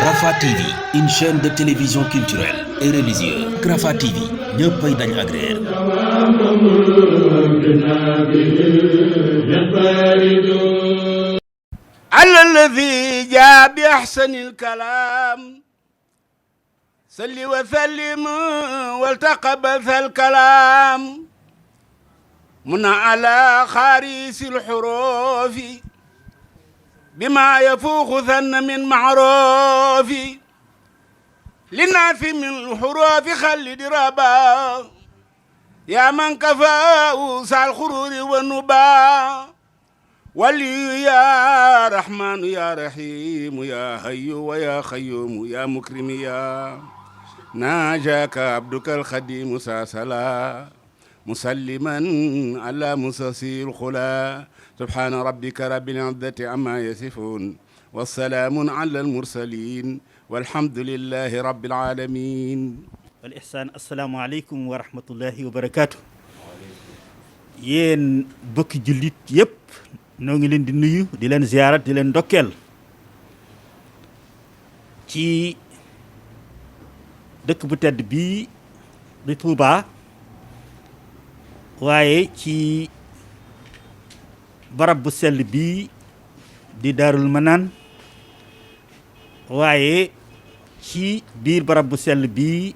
Rafah TV, une chaîne de télévision culturelle et religieuse. Rafah TV ñëppay dañ agréer. الذي جاء بأحسن الكلام صل وسلم والتقبل الكلام من على خاريس الحروف بما يفوق ثن من معروف للناس من الحروف خلد ربا يا من كفاه سع الخرور والنبا ولي يا رحمن يا رحيم يا حي ويا قيوم يا مكرم يا ناجاك عبدك الخديم ساسلا مسلما على مساسي الخلا سبحان ربك رب العزة عما يصفون والسلام على المرسلين والحمد لله رب العالمين. والإحسان. السلام عليكم ورحمة الله وبركاته. yéen bokki jullit yépp noo ngi leen di nuyu di leen ziyaarat di leen ndokkeel ci dëkk bu tedd bii di Touba waaye ci barab bu sell bii di Daarul Manaan waaye ci biir barab bu sell bii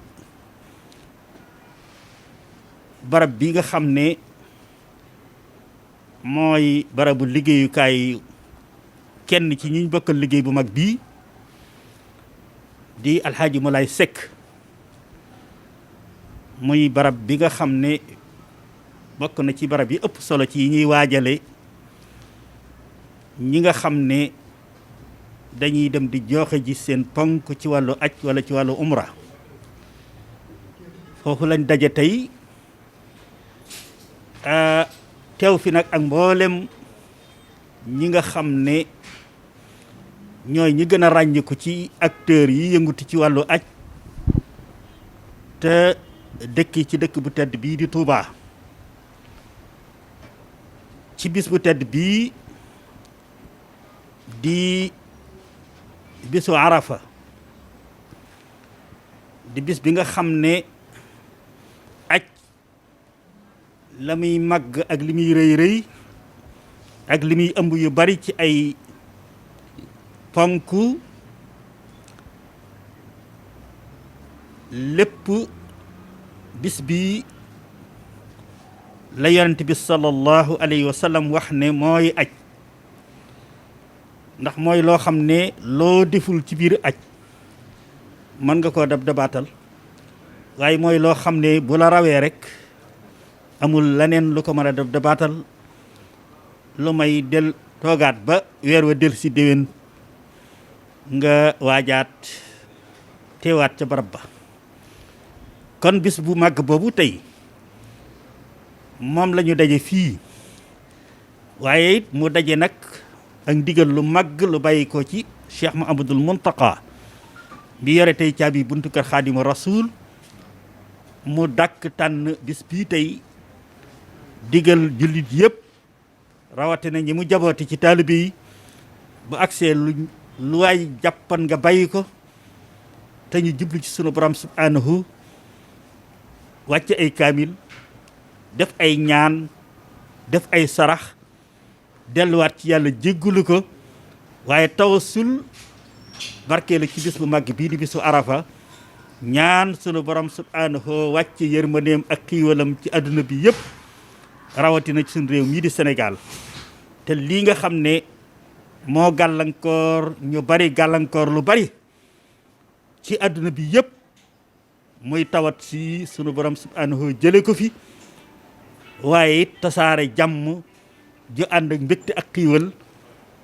barab bi nga xam ne mooy barabu liggéeyukaay kenn ci ñi ñu bokkal liggéey bu mag bii di Alxaaji Moulay Seck muy barab bi nga xam ne bokk na ci barab yi ëpp solo ci yi ñuy waajale ñi nga xam ne dañuy dem di joxe ji seen ponk ci wàllu aj wala ci wàllu umra foofu lañ daje tey teew fi nag ak mboolem ñi nga xam ne ñooy ñi gën a ràññiku ci acteurs yi yëngutu ci wàllu aj te dëkk ci dëkk bu tedd bii di Touba ci bis bu tedd bii di bisu Arafa di bis bi nga xam ne aj la muy màgg ak li muy rëy rëy ak li muy ëmb yu bari ci ay ponk lépp bis bi la yonent bi sallallahu alayhi wa sallam wax ne mooy aj ndax mooy loo xam ne loo deful ci biir aj mën nga koo dab dabaatal waaye mooy loo xam ne bu la rawee rek amul leneen lu ko mën a dab dabaatal lu may del toogaat ba weer wa del si déwén nga waajaat teewaat ca barab ba kon bis bu màgg boobu tey moom la ñu daje fii waaye it mu daje nag ak ndigal lu màgg lu bàyyi ko ci Cheikh Mouhamadoul Mountakha bi yore tey caabi buntu kër Xaadimu Rasuul mu dàkk tànn bis bii tey digal jullit yëpp rawatina ñi mu jabooti ci taalibe yi bu agsee lu waay jàppan nga bàyyi ko te ñu jublu ci sunu borom subhanahu wàcce ay kaamil def ay ñaan def ay sarax delluwaat ci yàlla jéggulu ko waaye tawasul barkeelu ci bis bu màgg bii di bisu Arafa ñaan sunu borom subhanahu wàcce yërmandeem ak xiiwalam ci àdduna bi yëpp rawatina ci suñu réew mii di Sénégal te lii nga xam ne moo gàllankoor ñu bari gàllankoor lu bari ci àdduna bi yëpp muy tawat si sunu borom subhanahu jële ko fi waaye it tasaare jàmm ju ànd ak mbégte ak xiiwal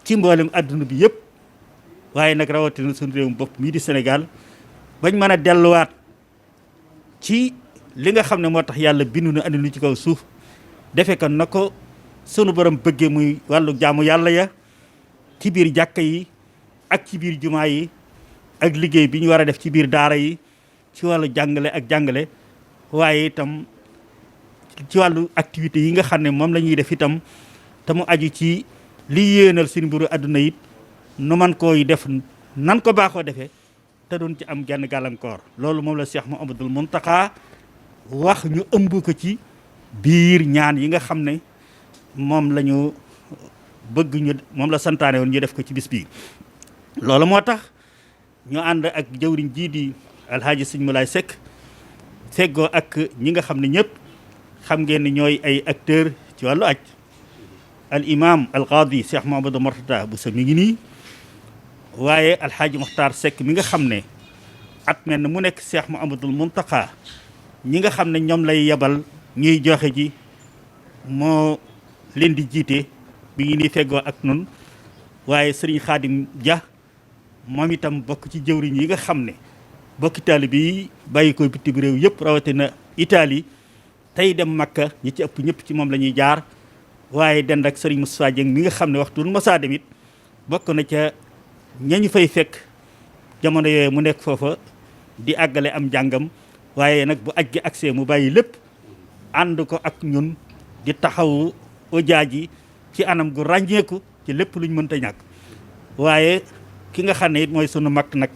ci mboolem àdduna bi yëpp waaye nag rawatina suñu réew bopp mii di Sénégal bañ mën a delluwaat ci li nga xam ne moo tax yàlla bindu na andi nu ci kaw suuf defe ko na ko sunu borom bëggee muy wàllu jaamu yàlla ya ci biir jàkka yi ak ci biir jumaa yi ak liggéey bi ñu war a def ci biir daara yi ci wàllu jàngale ak jàngale waaye itam ci wàllu activité yi nga xam ne moom la ñuy def itam te mu aju ci li yéenal suñu mbiru àdduna it nu man koy def nan ko baaxoo defee te doon ci am genn gàllankoor loolu moom la Cheikh Mouhamadoul Mountakha wax ñu ëmb ko ci biir ñaan yi nga xam ne moom la ñu bëgg ñu moom la santaane woon ñu def ko ci bis bii loolu moo tax ñu ànd ak jëwriñ jii di alhaaji Sëñ Moulay Seck feggoo ak ñi nga xam ne ñëpp xam ngeen ni ñooy ay acteur ci wàllu aj al imam al qaadi Cheikh Mouhamadou Mourtada Bousso mi ngi nii waaye alhaaji Mokhtar Seck mi nga xam ne at mel ne mu nekk Cheikh Mouhamadoul Mountakha ñi nga xam ne ñoom lay yebal ñuy joxe ji moo leen di jiite bi ngi nii feggoo ak nun waaye sëriñ Xaadim Dia moom itam bokk ci jëwriñ yi nga xam ne bokki taalibe yi bàyyi ko bitim réew yëpp rawatina Italie tey dem Makka ñi ci ëpp ñëpp ci moom la ñuy jaar waaye dend ak sëriñ Moustapha Dieng mi nga xam ne waxtu masaa dem it bokk na ca ñañu fay fekk jamono yooyu mu nekk foofa di àggale am njàngam waaye nag bu aj gi agsee mu bàyyi lépp ànd ko ak ñun di taxawu ojaaji ci anam gu ràññeeku ci lépp luñ mënta ñàkk waaye ki nga xam ne it mooy sunu mag nag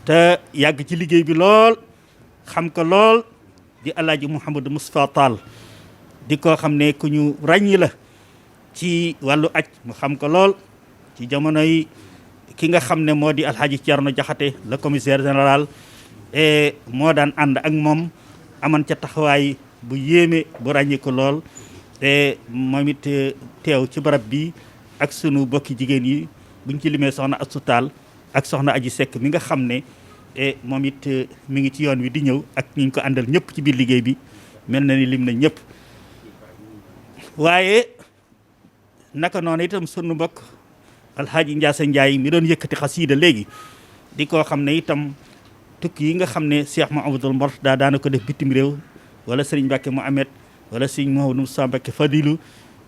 te yàgg ci liggéey bi lool xam ko lool di alaaji Mouhamadou Moustapha Tall di koo xam ne ku ñu ràññi la ci wàllu aj mu xam ko lool ci jamono yi ki nga xam ne moo di alhaaji Thierno Diakhaté le commissaire général et moo daan ànd ak moom aman ca taxawaay bu yéeme bu ràññi ko lool te moom it teew ci barab bi ak sunu bokki jigéen yi buñ ci limee soxna Astou Tall ak soxna Aji Seck mi nga xam ne moom it mi ngi ci yoon wi di ñëw ak ñi ñu ko àndal ñëpp ci biir liggéey bi mel na ni lim na ñëpp waaye naka noonu itam sunu mbokk alhaaji Ndiassa Ndiaye mi doon yëkkati xasiida léegi di koo xam ne itam tukki yi nga xam ne Cheikh Mouhamadoul Mourtada daana ko def bitim réew wala Serigne Mbacké Mohamed wala Serigne Mouhamadou Moussa Mbacké Fadilou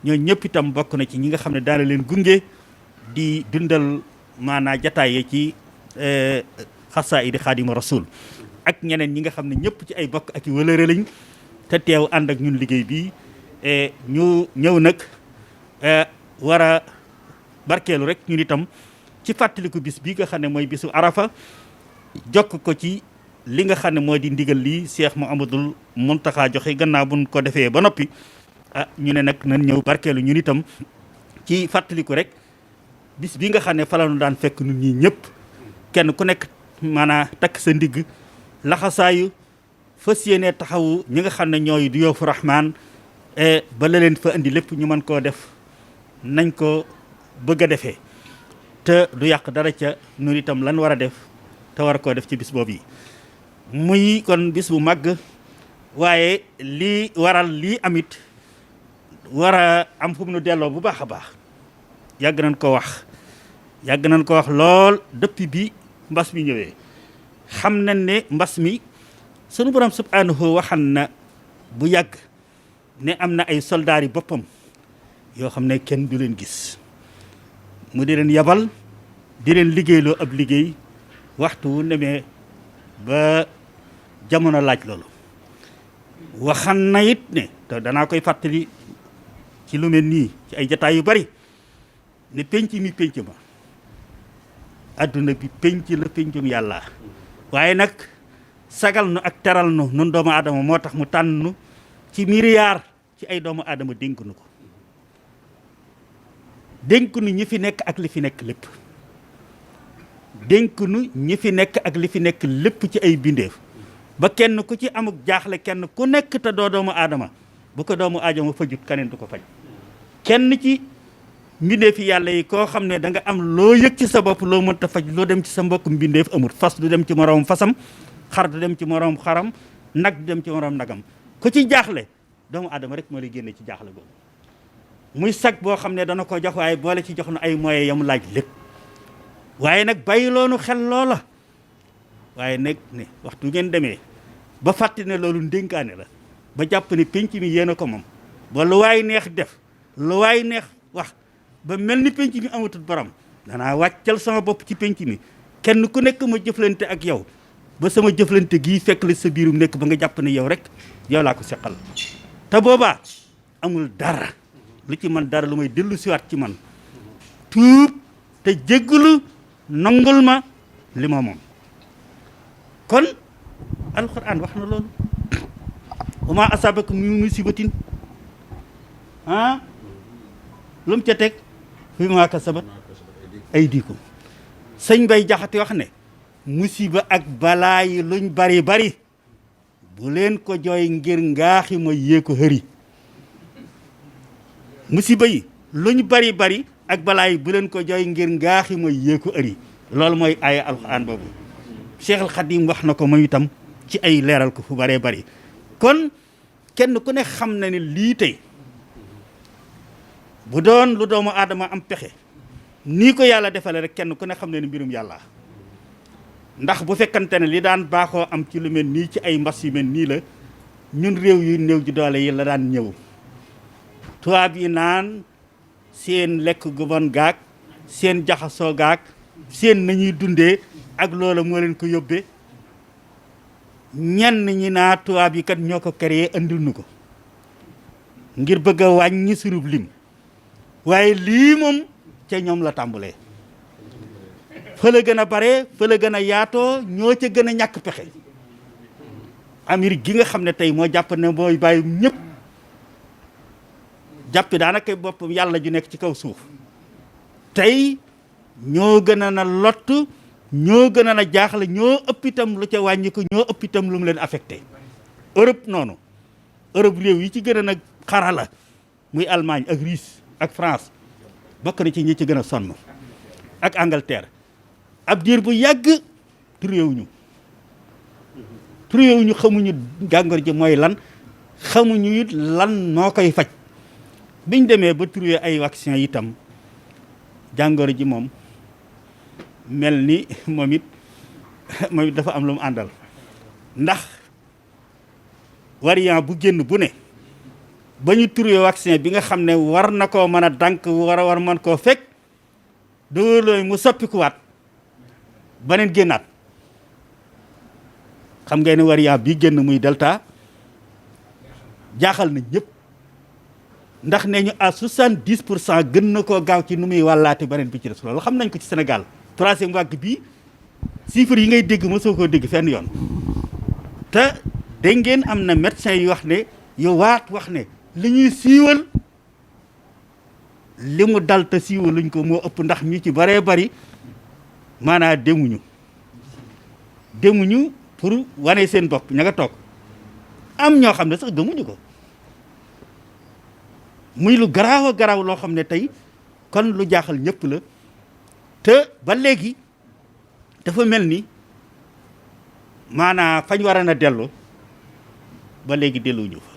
ñoo ñëpp itam bokk na ci ñi nga xam ne daana leen gunge di dundal maanaa jataay ci xasaayidi Xaadimu Rasuul ak ñeneen ñi nga xam ne ñëpp ci ay bokk ak i wëlëre lañ te teew ànd ak ñun liggéey bi ñu ñëw nag war a barkeelu rek ñun itam ci fàttaliku bis bi nga xam ne mooy bisu Arafa jokk ko ci li nga xam ne moo di ndigal lii Cheikh Mouhamadoul Mountakha joxe gannaaw buñ ko defee ba noppi ñu ne nag nañ ñëw barkeelu ñun itam ci fàttaliku rek bis bi nga xam ne fa la ñu daan fekk ñun ñii ñëpp kenn ku nekk maanaam takk sa ndigg laxasaayu fas yéene taxawu ñi nga xam ne ñooy du Yoofu Rahmaan ba la leen fa indi lépp ñu mën koo def nañ ko bëgg a defee te du yàq dara ca ñun itam lan war a def te war koo def ci bis boobu yi muy kon bis bu màgg waaye lii waral lii amit war a am fu mu nu delloo bu baax a baax yàgg nañ ko wax lool depuis bi mbas mi ñëwee xam nañ ne mbas mi sunu borom subhanahu waxan na bu yàgg ne am na ay soldaar yi boppam yoo xam ne kenn du leen gis mu di leen yabal di leen liggéeyloo ab liggéey waxtu wu demee ba jamono laaj loolu waxan na it ne te danaa koy fàttali ci lu mel nii ci ay jataay yu bari ne penc mi penc ma adduna bi penc la pencum yàlla waaye nag sagal nu ak teral nu nun doomu aadama moo tax mu tànn nu ci milliard ci ay doomu aadama dénk nu ko dénk nu ñi fi nekk ak li fi nekk lépp dénk nu ñi fi nekk ak li fi nekk lépp ci ay bindeef ba kenn ku ci amuk jaaxle kenn ku nekk te doo doomu aadama bu ko doomu aadama fajut keneen du ko faj kenn ci mbindeef yi yàlla yi koo xam ne da nga am loo yëg ci sa bopp loo mënta faj loo dem ci sa mbokk mbindeef amul fas du dem ci moroom fasam xar du dem ci moroom xaram nag du dem ci moroom nagam ku ci jaaxle doomu aadama rek moo lay génne ci jaaxle boobu muy sag boo xam ne dana ko jox waaye boole ci jox na ay moyens yamu laaj lépp waaye nag bàyyi loonu xel loola waaye nag ne waxtu ngeen demee ba fàtte ne loolu ndénkaane la ba jàpp ne penc mi yéen a ko moom ba lu waay neex def lu waay neex wax ba mel ni penc mi amatul borom danaa wàccal sama bopp ci penc mi kenn ku nekk ma jëflante ak yow ba sama jëflante gii fekk la sa biirum nekk ba nga jàpp ne yow rek yow laa ko seqal te boobaa amul dara lu ci man dara lu may dellu siwaat ci man tuub te jéggulu nangul ma li ma moom kon alxuraan wax na loolu wa maa asaabakum min musibatin lu mu ca teg fi maa kasabat aydikum sëñ Bay Jaxate wax ne musiba ak balaa yi luñ bari bari bu leen ko jooy ngir ngaaxi ma yée ko xëri musiba yi luñ bari bari ak balaa yi bu leen ko jooy ngir ngaaxi ma yée ko ëri loolu mooy aaya alxuraan boobu Cheikh al Xadim wax na ko moom itam ci ay leeral ko fu baree bari kon kenn ku ne xam na ne lii tey bu doon lu doomu aadama am pexe nii ko yàlla defale rek kenn ku ne xam ne ni mbirum yàlla ndax bu fekkante ne li daan baaxoo am ci lu mel nii ci ay mbas yu mel nii la ñun réew yu néew ji doole yi la daan ñëw tubaab yi naan seen lekk gu bon gaag seen jaxasoo gaag seen nañuy dundee ak loola moo leen ko yóbbee ñenn ñi naa tubaab yi kat ñoo ko créé andil nu ko ngir bëgg a wàññi surub lim waaye lii moom ca ñoom la tàmbalee fa la gën a bare fa la gën a yaatoo ñoo ca gën a ñàkk pexe Amérique gi nga xam ne tey moo jàpp ne mooy bàyyi ñëpp jàppi daanaka boppam yàlla ju nekk ci kaw suuf tey ñoo gën a na lott ñoo gën a na jaaxle ñoo ëpp itam lu ca wàññiku ñoo ëpp itam lu mu leen affecté Europe noonu Europe réew yi ci gën a nag xarala muy Allemagne ak Russie ak France bokk na ci ñi ci gën a sonn ak Angleterre ab diir bu yàgg turéewuñu xamuñu gàngor ji mooy lan xamuñu it lan noo koy faj biñ demee ba trouvé ay vaccin itam jàngoro ji moom mel ni moom it dafa am lu mu àndal ndax variant bu génn bu ne ba ñu trouvé vaccin bi nga xam ne war na koo mën a dànk war mën koo fekk doolooy mu soppikuwaat beneen génnaat xam ngeen ne variant bi génn muy delta jaaxal na ñëpp ndax nee ñu à 70% gën na koo gaaw ci nu muy wàllaate beneen bi ci des loolu xam nañ ko ci Sénégal troisième vague bi chiffres yi ngay dégg mosoo koo dégg fenn yoon te dégg ngeen am na médecin yu wax ne yow wax ne li ñuy siiwal li mu dal te siiwaluñ ko moo ëpp ndax ñu ci baree bari maanaa demuñu pour wane seen bopp ña nga toog am ñoo xam ne sax gëmuñu ko muy lu garaaw a garaaw loo xam ne tey kon lu jaaxal ñëpp la te ba léegi dafa mel ni maanaa fañ war a dellu ba léegi delluñu fa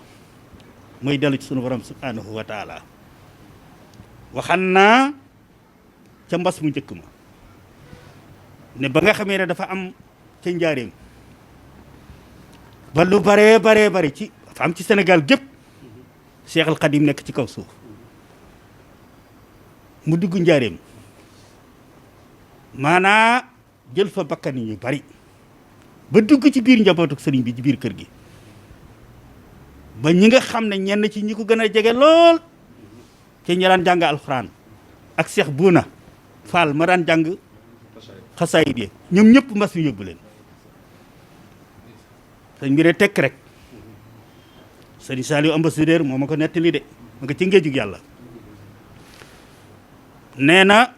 mooy dellu ci sunu borom subhanahu wa taala waxan naa ca mbas mu njëkk ma ne ba nga xamee ne dafa am ca njaareem ba lu baree bari ci dafa am ci Sénégal gépp Cheikh al Khadim nekk ci kaw suuf mu dugg njaareem maanaa jël fa bakkan yu bari ba dugg ci biir njabootu sëriñ bi ci biir kër gi ba ñi nga xam ne ñenn ci ñi ko gën a jege lool ci ñi daan jàng alxuraan ak Cheikh Bouna Fall ma daan jàng xasaayid yi ñoom ñëpp mbas mi yóbbu leen sëñ bi de tekk rek sëriñ Saliou ambassadeur moo ma ko nettali de ma nga ci ngéejug yàlla nee na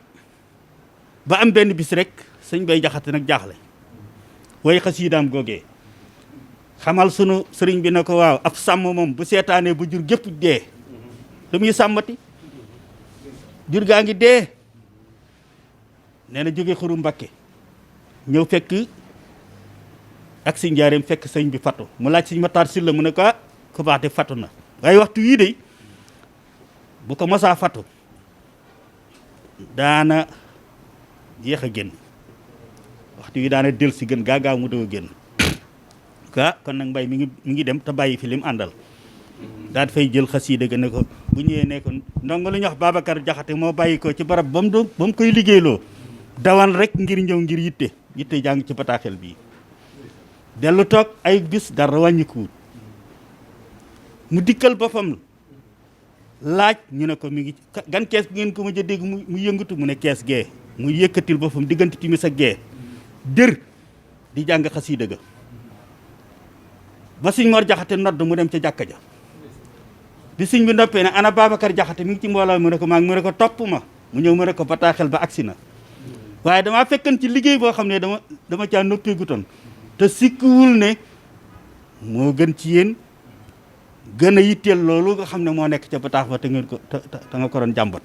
ba am benn bis rek sëñ Bay Jaxate nag jaaxle way xasiidaam googee xamal sunu sëriñ bi ne ko waaw ab sàmm moom bu seetaanee bu jur gépp dee lu muy sàmmati jur gaa ngi dee nee na jóge Xuru Mbakke ñëw fekk ak si njaareem fekk sëñ bi fattu mu laaj sëñ Matar Sylla mu ne ko ku baax de fattu na waaye waxtu wii de bu ko mosaa fattu daana jeex a génn waxtu wi daana del si gën gaaw mu doog a génn kon nag mbay mi ngi dem te bàyyi fi lim àndal daal fay jël xasiida ga ne ko bu ñëwee ne ko ndongo lu ñu wax Babacar Jaxate moo bàyyi ko ci barab ba mu koy liggéeyloo dawan rek ngir ñëw ngir yitte jàng ci bataaxel bii dellu toog ay bis dara wàññikuwut mu dikkal boppam laaj ñu ne ko mi ngi gan kees bi ngeen ko mujj a dégg mu yëngatu mu ne kees gee mu yëkkatil boppam diggante timis ak gee dër di jàng xasiida ga ba sëñ Mor Jaxate nodd mu dem ca jàkka ja bi sëñ bi noppee ne ana Babacar Jaxate mi ngi ci mbooloo mu ne ko maa ngi mu ne ko topp ma mu ñëw mu ne ko bataaxel ba agsi na waaye damaa fekkan ci liggéey boo xam ne dama caa noppeegutoon te sikkuwul ne moo gën ci yéen gën a yitteel loolu nga xam ne moo nekk ca bataax ba te ngeen ko te nga ko doon jàmbat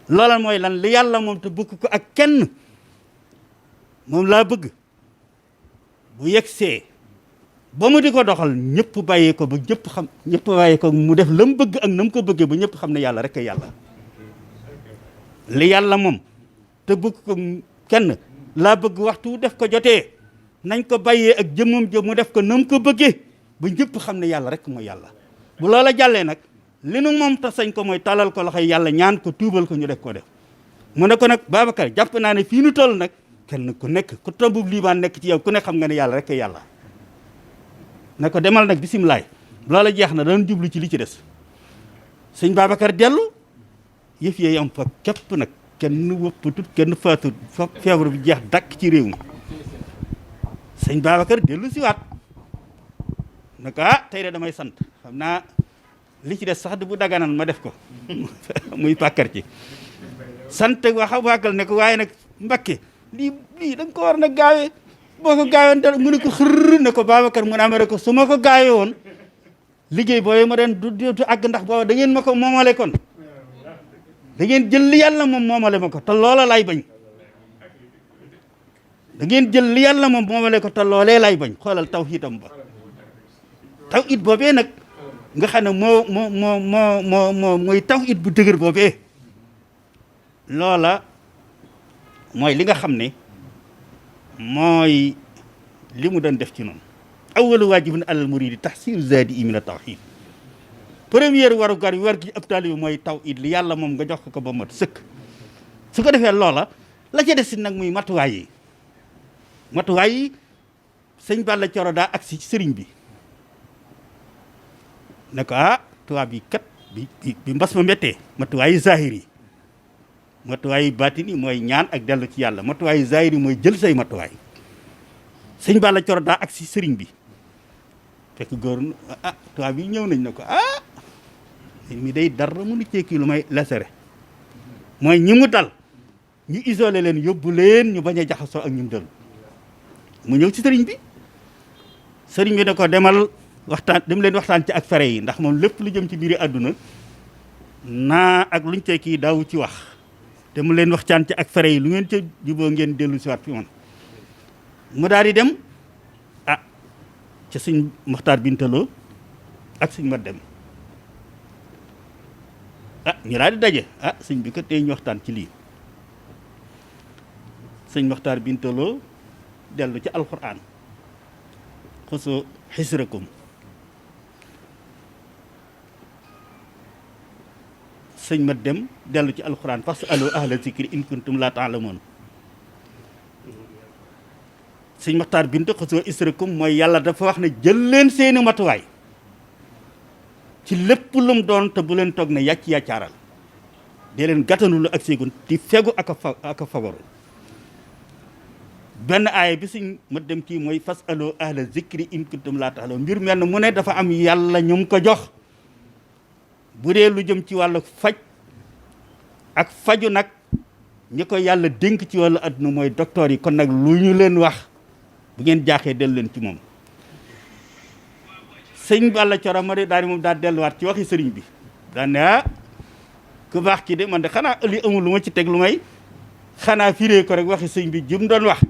loola mooy lan li yàlla moom te bëgg ko ak kenn moom laa bëgg bu yegsee ba mu di ko doxal ñëpp bàyyee ko ba ñëpp xam ñëpp bàyyee ko mu def la mu bëgg ak na mu ko bëggee ba ñëpp xam ne yàlla rek a yàlla li yàlla moom te bëgg ko kenn laa bëgg waxtu def ko jotee nañ ko bàyyee ak jëmmam jëm mu def ko na mu ko bëggee ba ñëpp xam ne yàlla rek mooy yàlla bu loola jàllee nag li nu moom te sañ ko mooy talal ko loxoy yàlla ñaan ko tuubal ko ñu def ko def mu ne ko nag Babacar jàpp naa ne fii nu toll nag kenn ku nekk ku tombub liibaan nekk ci yow ku ne xam nga ne yàlla rek a yàlla ne ko demal nag bisimilaay loola jeex na dana jublu ci li ci des sëñ Babacar dellu yëf yee am fa képp nag kenn wëppatut kenn faatut fa feebar bi jeex dakk ci réew mi sëñ Babacar dellu si waat ne ko tey de damay sant xam naa li ci des sax du bu daganan ma def ko muy pàkkar ci sant wax a wàggal ne ko waaye nag Mbakke lii da nga ko war na gaawee boo ko gaayoon dara mu ne ko xërr ne ko Babacar mu ne amee ko su ma ko gaawee woon liggéey boobu ma den du àgg ndax booba da ngeen ma ko moomale kon da ngeen jël li yàlla moom moomale ma ko te loola lay bañ da ngeen jël li yàlla moom moomale ko te loolee lay bañ xoolal tawhiidam ba tawhiid boobee nag nga xam ne mooy tawhiid bu dëgër boobee loola mooy li nga xam ne mooy li mu doon def ci noonu awwalu waajibin alal muridi tahsilu zaadi min at-tawhid première waru gar yi war gi ab taalibe mooy tawhid li yàlla moom nga jox ko ba mat sëkk su ko defee loola la ca des si nag muy matuwaay yi sëñ Balla Coro daa agsi ci sëriñ bi ne ko tubaab yi kat bi mbas ma méttee matuwaay yi zahir yi matuwaay baatin yi mooy ñaan ak dellu ci yàlla matuwaay zahir yi mooy jël say matuwaay sëñ Balla Coro daa ak si sëriñ bi fekk góor tubaab yi ñëw nañ ne ko mi day dara mënu ceeki lu may lasere mooy ñi mu dal ñu isolé leen yóbbu leen ñu bañ a jaxasoo ak ñum dal mu ñëw ci sëriñ bi ne ko dem leen waxtaan ci ak fere yi ndax moom lépp lu jëm ci biiri àdduna naa ak luñ ceeki daawu ci wax te mu leen waxtaan ci ak fere yi lu ngeen ca juboo ngeen dellu si waat fi man mu daal di dem ca sëñ Maxtaar Bintaloo ak sëñ Mat Dem ñu daal di daje sëñ bi kat tey ñu waxtaan ci lii sëñ Maxtaar Bintaloo dellu ci alxuraan xusu xisrakum sëñ Mat Dem dellu ci alxuraan fasalu ahla zikri in kuntum laa ta'lamuun sëñ Maxtaar Binta xasoo israkum mooy yàlla dafa wax ne jël leen seeni matuwaay ci lépp lum doon te bu leen toog ne yàccaaral dee leen gàttanulu ak séegun di fegu ak a fagaru benn aaya bi sëñ Mat Dem kii mooy fasalu ahla zikri in kuntum laa ta'lamuun mbir mel mu ne dafa am yàlla ñu ko jox bu dee lu jëm ci wàllu faj ak faju nag ñi ko yàlla dénk ci wàllu adduna mooy docteur yi kon nag lu ñu leen wax bu ngeen jaaxee dellu leen ci moom sëñ Balla Coro ma de daal di moom daal delluwaat ci waxi sëriñ bi daan ne ku baax ki de man de xanaa li amul lu ma ci teg lu may xanaa firee ko rek waxi sëñ bi jëm doon wax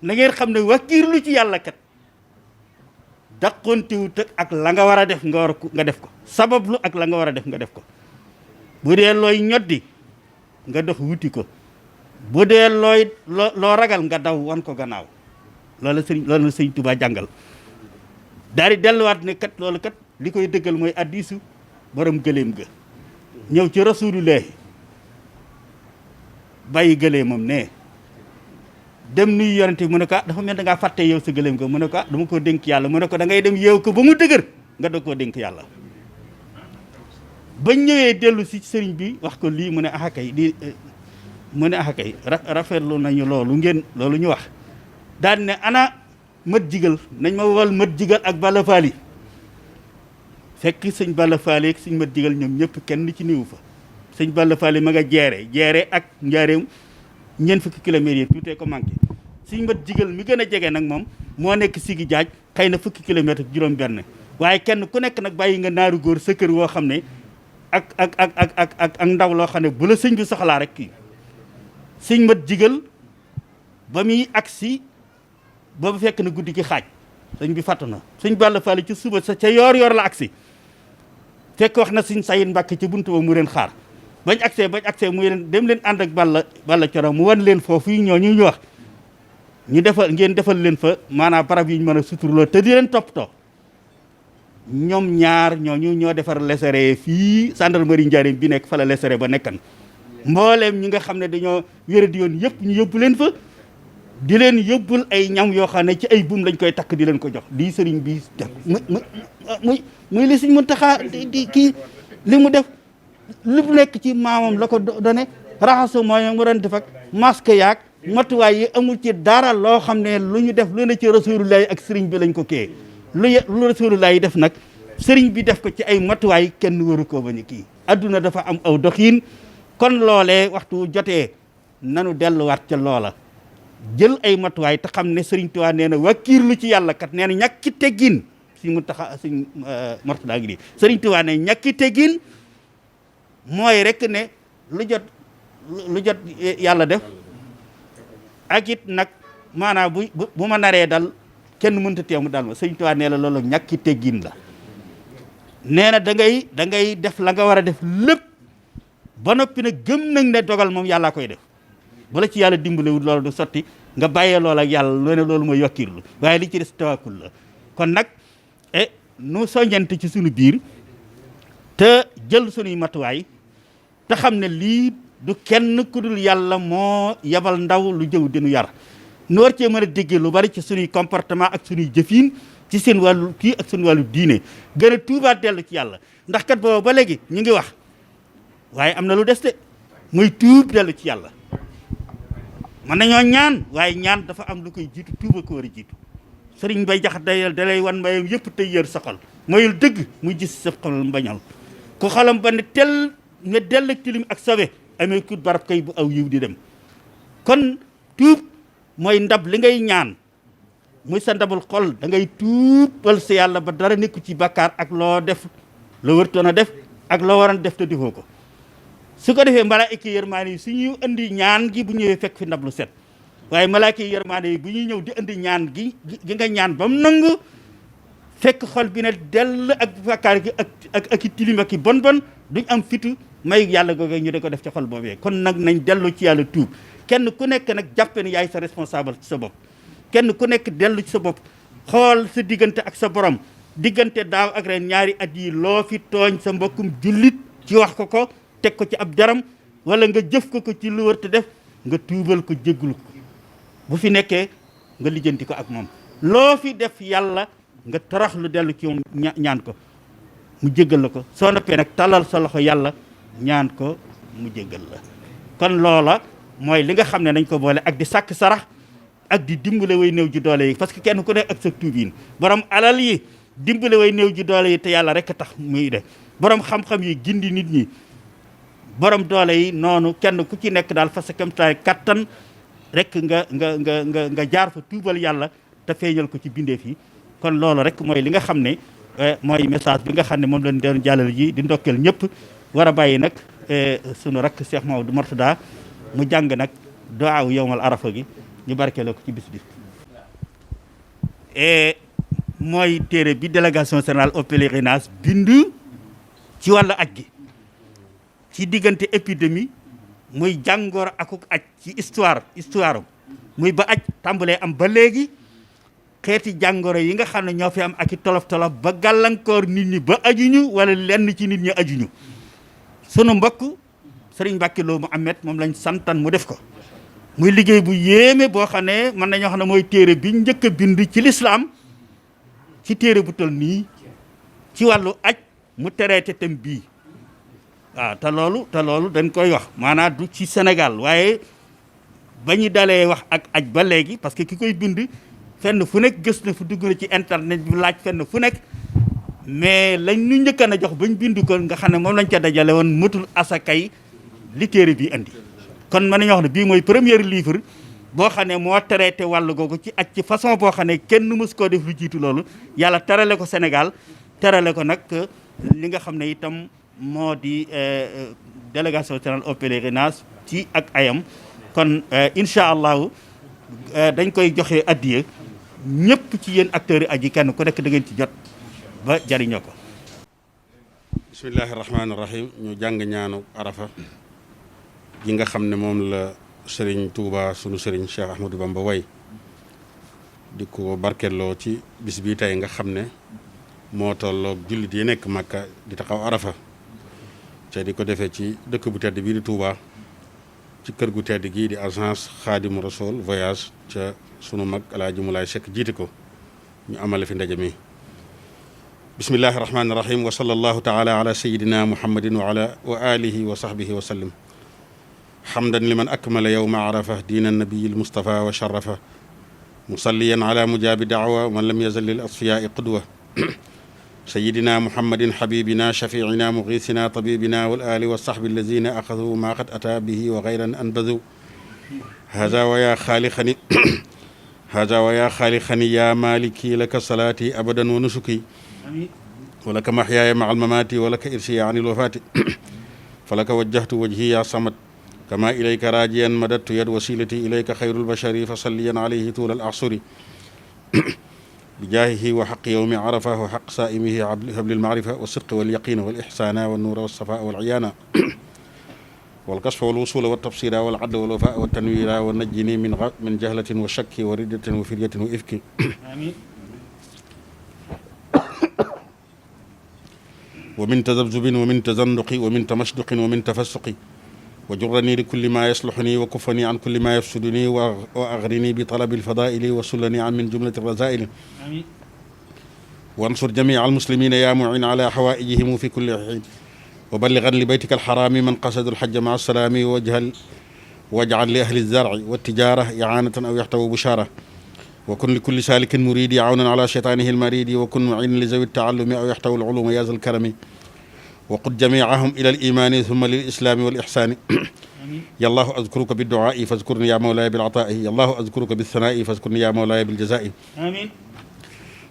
na ngeen xam ne wakkiirlu ci yàlla kat daqontiwut ak la nga war a def nga def ko sabablu ak la nga war a def nga def ko bu dee looy ñoddi nga dox wuti ko bu dee loo ragal nga daw wan ko gannaaw loolu la sëñ Tuubaa jàngal daal di delluwaat ne kat loolu kat li koy dëggal mooy addisu borom gëléem ga ñëw ci rasulullahi bàyyi gëléemam ne dem nuyu yonente bi mu ne ko dafa mel da ngaa fàtte yow sa gëléem ko mu ne ko dama koo dénk yàlla mu ne ko da ngay dem yeew ko ba mu dëgër nga da koo dénk yàlla. bañ ñëwee dellu si sëriñ bi wax ko lii mu ne kay mu ne kay rafetlu nañu loolu ñu wax daan ne ana mat jigal nañ ma wol mat jigal ak Balla Faali fekk sëñ Balla Faali ak sëñ mat jigal ñoom ñëpp kenn ci niwu fa sëñ Balla Faali ma nga jeere ak njaareem ñeent fukki kilomètres yi tuutee ko manqué sëñ mat jigal mi gën a jege nag moom moo nekk Sigi Jaaj xëy na fukki kilomètres ak juróom benn waaye kenn ku nekk nag bàyyi nga naaru góor sa kër woo xam ne ak ndaw loo xam ne bu la sëñ bi soxlaa rek kii sëñ mat jigal ba muy agsi boobu fekk na guddi gi xaaj sëñ bi fàttu na sëñ Balla Faali ci suba sa ca yoor la agsi fekk wax na sëñ Sayid Mbàkke ca buntu ba mu leen xaar bañ agsee muy leen dem leen ànd ak Balla Coro mu wan leen foofu yi ñoo ñu wax ngeen defal leen fa maanaam barab yi ñu mën a suturloo te di leen toppatoo ñoom ñaar ñooñu ñoo defar lesere fii gendarmerie Njaaréem bi nekk fa la lesere ba nekkan mbooleem ñi nga xam ne dañoo wéradi yoon yëpp ñu yóbbu leen fa di leen yóbbul ay ñam yoo xam ne ci ay buum lañ koy takk di leen ko jox lii sëriñ bi def muy li Sëriñ Muntaxa di kii li mu def li mu nekk ci maamam la ko done raxasu mooy mu doon def ak masque yaag matuwaay yi amul ci dara loo xam ne lu ñu def lu ne ci Rasulullaay ak sëriñ bi lañ ko kii lu Rasulullaay yi def nag sëriñ bi def ko ci ay matuwaay kenn waru koo bañ a kii adduna dafa am aw doxiin kon loolee waxtu jotee nanu delluwaat ca loola jël ay matuwaay te xam ne sëriñ Tuubaa nee na wakkiirlu ci yàlla kat nee na ñàkki teggin si mu taxa suñ mortadaa ngi nii sëriñ Tuubaa ne ñàkki teggin mooy rek ne lu jot yàlla def ak it nag maanaam bu ma naree dal kenn mënta teew mu dal ma sëriñ Tuubaa nee la loolu ñàkki teggin la nee na da ngay def la nga war a def lépp ba noppi nag gëm nag ne dogal moom yàllaa koy def bu la ci yàlla dimbalewul loolu du sotti nga bàyyee loolu ak yàlla loo ne loolu mooy wakkiirlu waaye li ci des tawakkul la kon nag nu soññante ci suñu biir te jël suñuy matuwaay te xam ne lii du kenn ku dul yàlla moo yabal ndaw lu jëw dinu yar nu war cee mën a déggee lu bari ci suñuy comportement ak suñuy jëfiin ci seen wàllu kii ak seen wàllu diine gën a tuubaat dellu ci yàlla ndax kat booba ba léegi ñu ngi wax waaye am na lu des de muy tuub dellu ci yàlla mën nañoo ñaan waaye ñaan dafa am lu koy jiitu tuuba ko war a jiitu sëriñ Bay Jaxate da lay wan mbayam yëpp tey yër sa xol mayul dëgg muy gis sa xol mbañal ku xolam ba ne tel ne dell ak tilim ak sawe amee kut barab kay bu aw yiw di dem kon tuub mooy ndab li ngay ñaan muy sa ndabul xol da ngay tuubal sa yàlla ba dara nekku ci bàkkaar ak loo def loo wërtoon a def ak loo waroon def te defoo ko su ko defee malaayika yërmaane yi su ñuy indi ñaan gi bu ñëwee fekk fi ndab lu set waaye malaayika yërmaane yi bu ñuy ñëw di indi ñaan gi nga ñaan ba mu nangu fekk xol bi ne dell ak bàkkaar gi ak i tilim ak i bon duñ am fitu may yàlla googu ñu de ko def ci xol boobee kon nag nañ dellu ci yàlla tuub kenn ku nekk nag jàppe ne yaay sa responsable ci sa bopp kenn ku nekk dellu ci sa bopp xool sa diggante ak sa borom diggante daaw ak ren ñaari at yi loo fi tooñ sa mbokkum jullit ci wax ko teg ko ci ab daram wala nga jëf ko ci lu wër te def nga tuubal ko jéggul ko bu fi nekkee nga lijjanti ko ak moom loo fi def yàlla nga torox lu dellu ci moom ñaan ko mu jéggal la ko soo noppee nag talal sa loxo yàlla ñaan ko mu jéggal la kon loola mooy li nga xam ne nañ ko boole ak di sàkk sarax ak di dimbale way néew ji doole yi parce que kenn ku nekk ak sa tuubiin borom alal yi dimbale way néew ji doole yi te yàlla rek tax muy def borom xam-xam yi gindi nit ñi borom doole yi noonu kenn ku ci nekk daal fas kamtaay kattan rek nga jaar fa tuubal yàlla te feeñal ko ci bindeef yi kon loolu rek mooy li nga xam ne mooy message bi nga xam ne moom lañ doon jàllale ji di ndokkeel ñëpp war a bàyyi nag sunu rakk Cheikh Mamadou Mourtada mu jàng nag duwaaw yowmal arafa gi ñu barkeeloo ko ci bis bi mooy téere bi délégation générale au pèlerinage bindu ci wàllu aj gi ci diggante épidémie muy jàngoor akuk aj ci histoire muy ba aj tàmbalee am ba léegi xeeti jàngoro yi nga xam ne ñoo fi am ak i tolof-tolof ba gàllankoor nit ñi ba ajuñu wala lenn ci nit ñi ajuñu sunu mbokk Sëriñ Mbàkke Lo Muhammad moom lañ santan mu def ko muy liggéey bu yéeme boo xam ne mën nañoo xam ne mooy téere bi njëkk a bind ci lislaam ci téere bu tol nii ci wàllu aj mu traité thème bii waaw te loolu dañ koy wax maanaam du ci Sénégal waaye ba ñu dalee wax ak aj ba léegi parce que ki koy bind fenn fu nekk gës na fu dugg na ci internet bi laaj fenn fu nekk mais lañ ñu njëkkan a jox bañ bind ko nga xam ne moom lañ ca dajale woon mëtul asakay li téere bi indi kon mën nañoo wax ne bii mooy premier livre boo xam ne moo traité wàllu googu ci aj ci façon boo xam ne kenn mës koo def lu jiitu loolu yàlla terale ko Sénégal terale ko nag li nga xam ne itam moo di délégation générale au pèlerinage ci ak ayam kon incha allahu dañ koy joxe addiya ñëpp ci yéen acteurs yi aji kenn ku nekk da ngeen ci jot ba jariñoo ko. bismillahi rahmaani rahim ñu jàng ñaanu arafa gi nga xam ne moom la Serigne Touba sunu Serigne Cheikh Ahmadou Bamba way di ko barkeloo ci bis bi tey nga xam ne moo tolloog jullit yi nekk Makka di taxaw arafa te di ko defee ci dëkk bu tedd bii di Touba ci kër gu tedd gii di agence Xaadimu Rasuul voyage ca sunu mag Alaaji Mulaay Sekk jiite ko ñu amale fi ndaje mi bismillahi rahmaani rahim wa sallallahu taala ala sayidina muhammadin wa alihi wa sahbihi wa sallim hamdan liman akmala yawma arafa diina nabiyi lmustafa wa sharafa musalliyan ala mujabi daawa man lam yazal lil asfiyaai qudwa sayidina muhammadin habibina shafiina mugisina tabibina wal ali wa sahbi allazina axadu ma qad ata bihi wa gayran anbadu haza wa ya xaalixani ya maliki laka salaati abadan wa nusuki walaka maxyaaya maa almamaati walaka irsiya an ilwafaati falaka wajjahtu wajhi ya samad kama ilayka raajiyan madattu yad wasilati ilayka xayru lbashari fa salliyan alayhi tuula al axsuri bijaahihi wa xaqi yowmi arafa wa xaq saa'imihi habli lmaarifa wa sidqi walyaqina walixsaana wannuura walsafaa walciyaana walkasfa walwusula waltabsira walcadla walwafaa waltanwira wa najjini min jahlatin wa shakki wa riddatin wa firyatin wa ifki wa min tazabzubin wa min tazanduqi wa min tamashduqin wa min tafassuqi wa jurrani li kulli ma yasluxuni wa kuffani an kulli ma yafsuduni wa agrini bi talabi alfadaili wa sullani an min jumlati razaili wansur jamia almuslimina ya muin ala xawaijihim fi kulli xiin wa balligan li baytika alxarami man qasadu alxajja maa salaami wajcal li ahli alzarci waltijara icaanatan aw yaxtawu bushara wa kun li kulli saalikin muridi awnan ala shaytaanihi almaridi wa kun muinan li zawi taallumi aw yaxtawu alculuma ya zal karami wa qud jamiahum ila alimaani thumma lilislaami walixsaani yallahu azkuruka bidduaai fazkurni ya mawlaaya bilataai yallahu azkuruka bilthanaai fazkurni ya mawlaaya biljazaai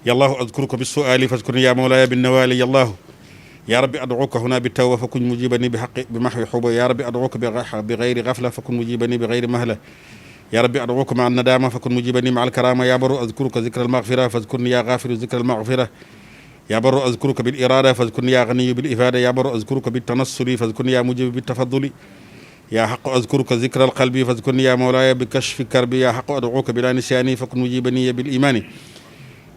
yallahu azkuruka bissuaali fazkurni ya mawlaaya binnawaali yallahu ya rabbi adcuuka huna bitawba fakun mujibani bi maxwi xuba ya rabbi adcuuka bi gayri gafla fakun mujibani bi gayri mahla ya rabbi adcuuka maa annadaama fakun mujibani maa alkaraama ya baru azkuruka zikra almaghfira fazkurni ya gaafiru zikra almaghfira ya baru azkuruka bil irada fazkurni ya ganiyu bil ifada ya baru azkuruka bit tanassuli fazkurni ya mujibu bit tafadduli ya xaqu azkuruka zikra alqalbi fazkurni ya mawlaaya bi kashfi karbi ya xaqu adcuuka bila nisyaani fakun mujibani bil imaani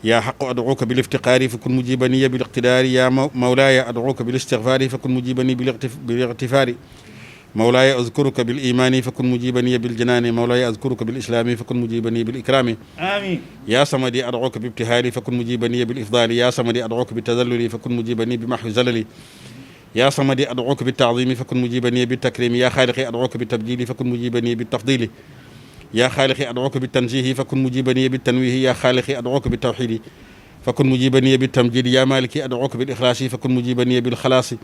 ya xaqu adcuuka bil iftiqaari fakun mujibani bil iqtidaari ya mawlaaya adcuuka bil istigfaari fakun mujibani bil iqtifaari mawlaaya azkuruka bil imaani fakun mujibani bil janaani mawlaaya azkuruka bil islaami fakun mujibani bil ikraami amiin yaa samadi adcuuka bi ibtihaali fakun mujibani bil ifdaali yaa samadi adcuuka bi tadalluli fakun mujibani bi maxwi zalali yaa samadi adcuuka bi taazimi fakun mujibani bi takrimi yaa xaaliqi adcuuka bi tabjili fakun mujibani bi tafdili yaa xaaliqi adcuuka bi tanzihi fakun mujibani bi tanwihi yaa xaaliqi adcuuka bi tawxiidi fakun mujibani bi tamjidi yaa maaliki adcuuka bil ixlaasi fakun mujibani bil xalaasi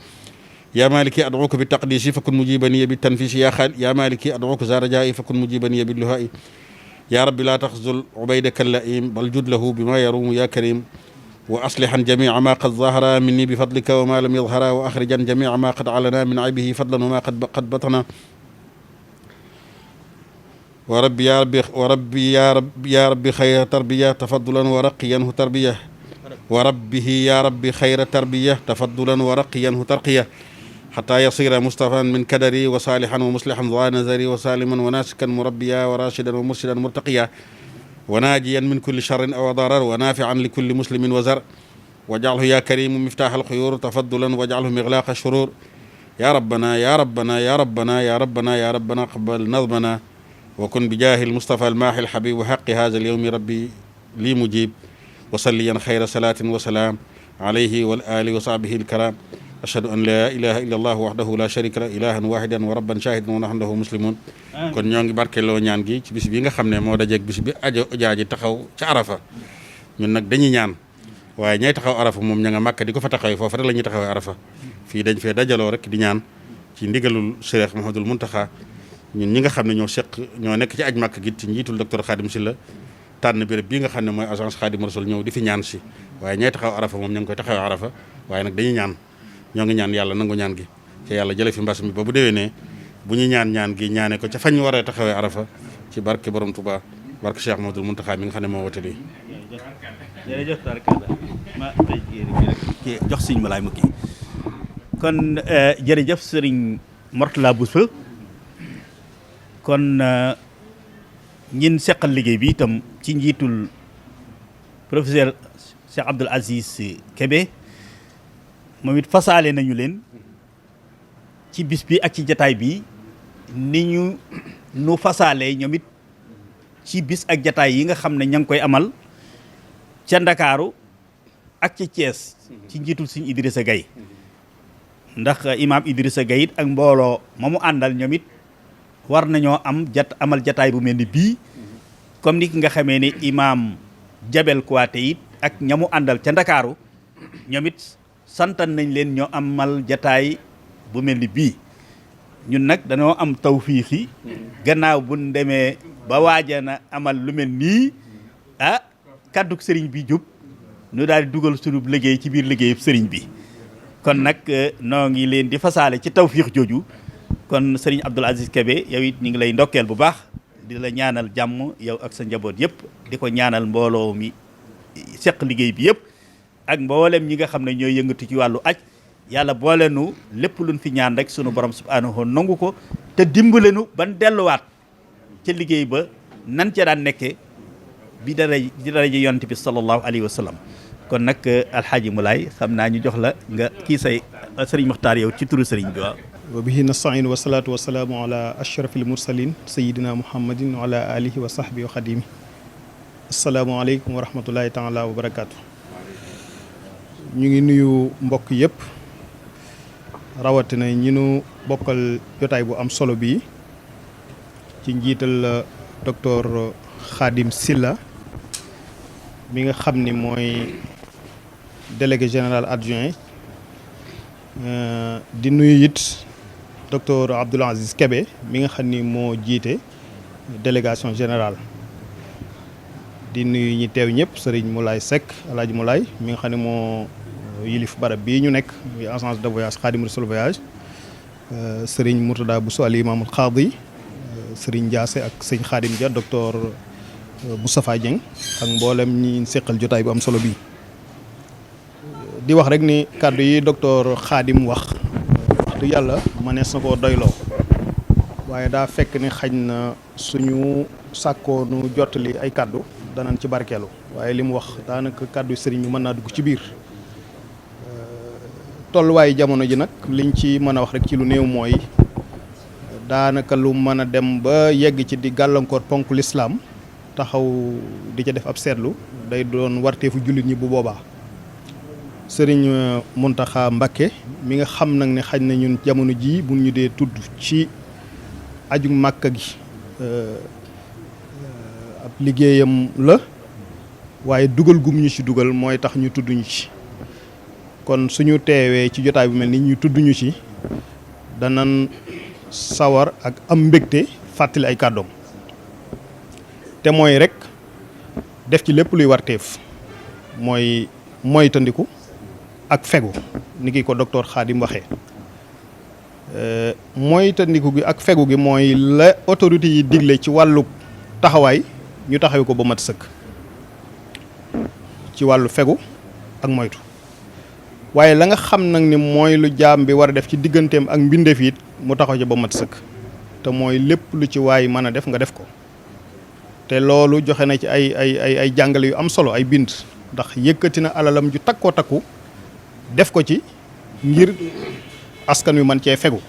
yaa maaliki adcuuka bi taqdiisi fakun mujibani bi tanfiisi yaa maaliki adcuuka za rajaa'i fakun mujibani bil luhaa'i yaa rabbi laa taxzul ubaydaka la'iim bal jud lahu bimaa yaruumu yaa kariim wa aslihan jamiica maa qad zahara minni bi fadlika wa maa lam yadhara wa axrijan jamiica maa qad calana min aybihi fadlan wa maa qad batana wa rabbi yaa rabbi xayra tarbiya tafaddulan wa raqiyanhu tarbiya wa rabbihi yaa rabbi xayra tarbiya tafaddulan wa raqiyanhu tarqiya xataa yasira mustafan min kadari wa saalihan wa muslihan za nazari wa saliman wa naasikan murabbiya wa rashidan wa murshidan murtaqiya wa naajiyan min kulli charrin aw darar wa naafian li kulli muslimin wa zar wajcalhu yaa karimu miftaax alxuyuur tafaddulan wajcalhu miglaaqa shuruur yaa rabbana yaa rabbana yaa rabbana yaa rabbana yaa rabbana aqbal nadmana wa kun bi jaahi almustafa almaahi alhabib wa haqi hada alyawmi rabbi lii mujib wa salliyan xayra salaatin wa salaam alayhi wa alihi wa sahbihi alkaram ashhadu an la ilaha illa allah wahdahu la sharika la ilahan wahidan wa rabban shahidan wa nahnu lahu muslimun kon ñoo ngi barkeloo ñaan gi ci bis bi nga xam ne moo dajeeg bis bi jaaji taxaw ca arafa ñun nag dañuy ñaan waaye ñay taxaw arafa moom ña nga màkk di ko fa taxawee foofu rek la ñuy taxawee arafa fii dañ fee dajaloo rek di ñaan ci ndigalul Cheikh Mouhamadoul Mountakha ñun ñi nga xam ne ñoo nekk ci aj màkk gi ci njiitul docteur Khadim Sylla tànn béréb bii nga xam ne mooy agence Khadim Rasoul ñëw di fi ñaan si waaye ñay taxaw arafa moom ña ngi koy taxawee arafa waaye nag dañuy ñaan ñoo ngi ñaan yàlla nangu ñaan gi te yàlla jële fi mbas mi ba bu déwénee bu ñu ñaan gi ñaane ko ca fañ waree taxawee arafa ci barke borom Touba barke Cheikh Mouhamadoul Mountakha mi nga xam ne moo wote lii jërëjëf tarkala ma day jox sëñ Malaay mu kii kon jërëjëf sëriñ Mourtala Bousso kon ñin seqal liggéey bi itam ci njiitul professeur Cheikh Abdoul Aziz Kébé moom it fasaale nañu leen ci bis bi ak ci jataay bi ni ñu nu fasaale ñoom it ci bis ak jataay yi nga xam ne ña ngi koy amal ca Ndakaaru ak ca Thiès ci njiitul Sëriñ Idrissa Gaye ndax imaam Idrissa Gaye it ak mbooloo ma mu àndal ñoom it war nañoo amal jataay bu mel ni bii comme ni ki nga xamee ni imaam Jabel Kouaté it ak ña mu àndal ca Ndakaaru ñoom it santan nañ leen ñoo amal jataay bu mel ni bii ñun nag dañoo am tawfiixi gannaaw buñ demee ba waaja na amal lu mel nii kàdduk sëriñ bi jub nu daal di dugal sunu liggéey ci biir liggéeyub sëriñ bi kon nag noo ngi leen di fasaale ci tawfiix jooju kon sëriñ Abdoul Aziz Kébé yow it ñu ngi lay ndokkeel bu baax di la ñaanal jàmm yow ak sa njaboot yëpp di ko ñaanal mbooloo mi seq liggéey bi yëpp ak mboolem ñi nga xam ne ñooy yëngatu ci wàllu aj yàlla boole nu lépp luñ fi ñaan rek sunu borom subhanahu nangu ko te dimbale nu ban delluwaat ca liggéey ba nan ca daan nekkee bi daraja yonent bi sallallahu alayhi wa sallam kon nag alxaaji Moulay xam naa ñu jox la nga kii say sëriñ Muxtaar yow ci turu sëriñ bi waaw wa bihi nastain wa salaatu wa salaamu ala ashrafil mursalin sayidina muhammadin wa ala alihi wa sahbi wa xadimi asalaamualeykum wa rahmatullahi taala wa barakaatu. ñu ngi nuyu mbokk yëpp rawatina ñi nu bokkal jotaay bu am solo bii ci njiital docteur Khadim Sylla mi nga xam ni mooy délégué général adjoint di nuyu it docteur Abdoul Aziz Kébé mi nga xam ni moo jiite délégation générale di nuyu ñi teew ñëpp sëriñ Moulay Seck alaaji Moulay mi nga xam ne moo yilif barab bii ñu nekk muy agence de voyage Khadim Rasoul voyage sëriñ Mourtada Bousso al imaamul Khadi sëriñ Ndiasse ak sëñ Khadim Dia docteur Moustapha Dieng ak mboolem ñi seqal jotaay bu am solo bii di wax rek ni kàddu yi docteur Khadim wax du yàlla mënees na koo doyloo waaye daa fekk ni xañ na suñu sàkkoonu jottali ay kàddu danañ ci barkeelu waaye li mu wax daanaka kàddu sëriñ bi mën naa dugg ci biir tolluwaayu jamono ji nag liñ ci mën a wax rek ci lu néew mooy daanaka lu mën a dem ba yegg ci di gàllankoor ponk lislaam taxaw di ca def ab seetlu day doon warteefu jullit ñi bu boobaa sëriñ Mountakha Mbacké mi nga xam nag ne xañ na ñun jamono jii bu ñu dee tudd ci aju Màkka gi ab liggéeyam la waaye dugal gum ñu ci dugal mooy tax ñu tudd ñu ci kon suñu teewee ci jotaay bu mel ni ñu tudd ñu ci danan sawar ak am mbégte fàttali ay kàddoom te mooy rek def ci lépp luy warteef mooy moytandiku ak fegu ni ki ko docteur Khadim waxee moytandiku gi ak fegu gi mooy la autorité yi digle ci wàllu taxawaay ñu taxawe ko ba mat sëkk ci wàllu fegu ak moytu waaye la nga xam nag ni mooy lu jaam bi war a def ci digganteem ak mbindeef it mu taxaw ci ba mat sëkk te mooy lépp lu ci waay mën a def nga def ko te loolu joxe na ci ay jàngale yu am solo ay bind ndax yëkkati na alalam ju takkoo takku def ko ci ngir askan wi man cee fegu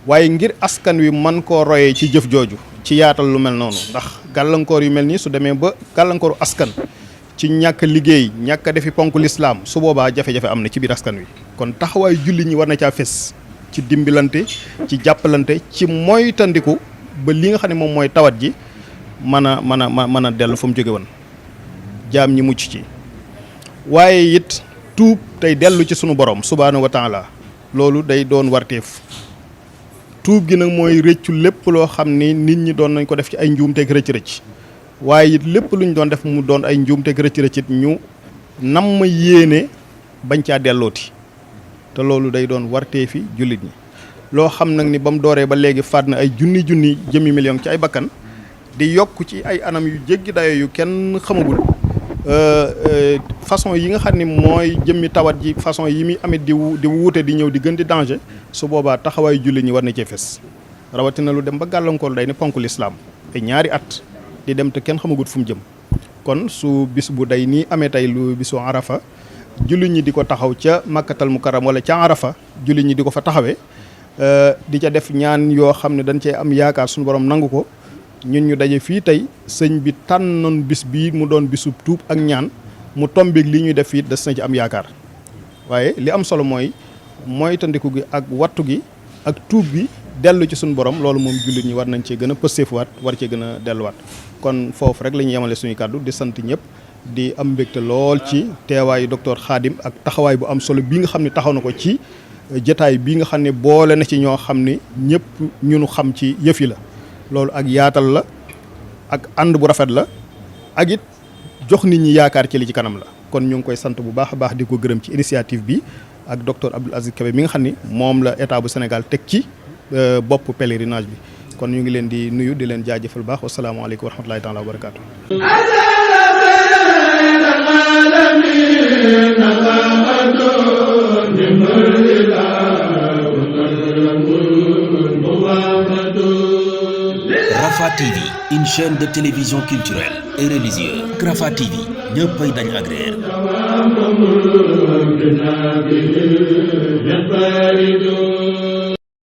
waaye ngir askan wi man koo royee ci jëf jooju ci yaatal lu mel noonu ndax gàllankoor yu mel nii su demee ba gàllankooru askan ci ñàkk liggéey ñàkk a defi ponk lislaam su boobaa jafe-jafe am na ci biir askan wi kon taxawaayu julli ñi war na caa fes ci dimbalante ci jàppalante ci moytandiku ba li nga xam ne moom mooy tawat ji mën a dellu fa mu jóge woon jaam ñi mucc ci waaye it tuub tey dellu ci sunu borom subhaanahu wa taala loolu day doon warteef tuub gi nag mooy rëccu lépp loo xam ni nit ñi doon nañ ko def ci ay njuumteeg rëcc-rëcc waaye it lépp lu ñu doon def mu doon ay njuumteeg rëcc-rëcc it ñu nam yéene bañ caa dellooti te loolu day doon warteefi jullit ñi loo xam nag ni ba mu dooree ba léegi faat na ay junni jëmmi million ci ay bakkan di yokk ci ay anam yu jéggi dayo yu kenn xamagul façon yi nga xam ni mooy jëmmi tawat ji façon yi muy amit di wuute di ñëw di gën di danger su boobaa taxawaayu jullit ñi war na cee fes rawatina lu dem ba gàllankoor day ne ponk lislaam ay ñaari at di dem te kenn xamagut fu mu jëm kon su bis bu day nii amee tey lu bisu arafa jullit ñi di ko taxaw ca makkatal mukarram wala ca arafa jullit ñi di ko fa taxawee di ca def ñaan yoo xam ne dañ cee am yaakaar suñu borom nangu ko ñun ñu daje fii tey sëñ bi tànnoon bis bii mu doon bisub tuub ak ñaan mu tombeeg li ñuy def fii des na ci am yaakaar waaye li am solo mooy tandiku gi ak wattu gi ak tuub gi dellu ci suñu borom loolu moom jullit ñi war nañ cee gën a pësteefuwaat war cee gën a delluwaat kon foofu rek la ñuy yemale suñuy kàddu di sant ñëpp di am mbégte lool ci teewaayu docteur Khadim ak taxawaay bu am solo bii nga xam ne taxaw na ko ci jataay bii nga xam ne boole na ci ñoo xam ne ñëpp ñu xam ci yëf yi la loolu ak yaatal la ak ànd bu rafet la ak it jox nit ñi yaakaar ci li ci kanam la kon ñu ngi koy sant bu baax a baax di ko gërëm ci initiative bi ak docteur Abdoul Aziz Kébé mi nga xam ni moom la état bu Sénégal teg ci bopp pèlerinage bi kon ñu ngi leen di nuyu di leen jaajëfal baax wasalaamaaleykum wa rahmatulahi taala wa barakaatu. Rafah TV, une chaîne de télévision culturelle et religieuse. Rafah TV, ñëppay dañ agréer.